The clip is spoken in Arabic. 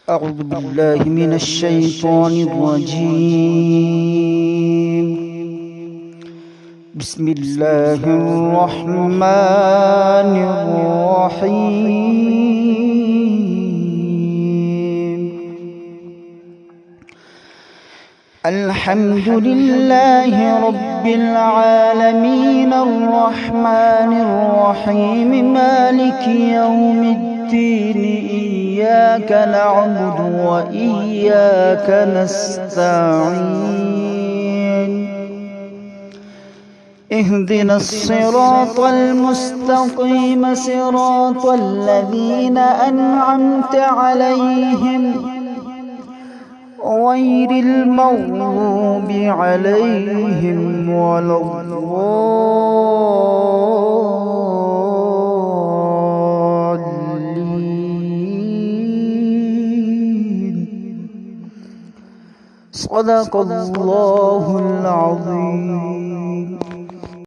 أعوذ بالله من الشيطان الرجيم. بسم الله الرحمن الرحيم. الحمد لله رب العالمين الرحمن الرحيم مالك يوم الدين إياك نعبد وإياك نستعين اهدنا الصراط المستقيم صراط الذين أنعمت عليهم غير المغضوب عليهم ولا الضالين. صدق الله العظيم.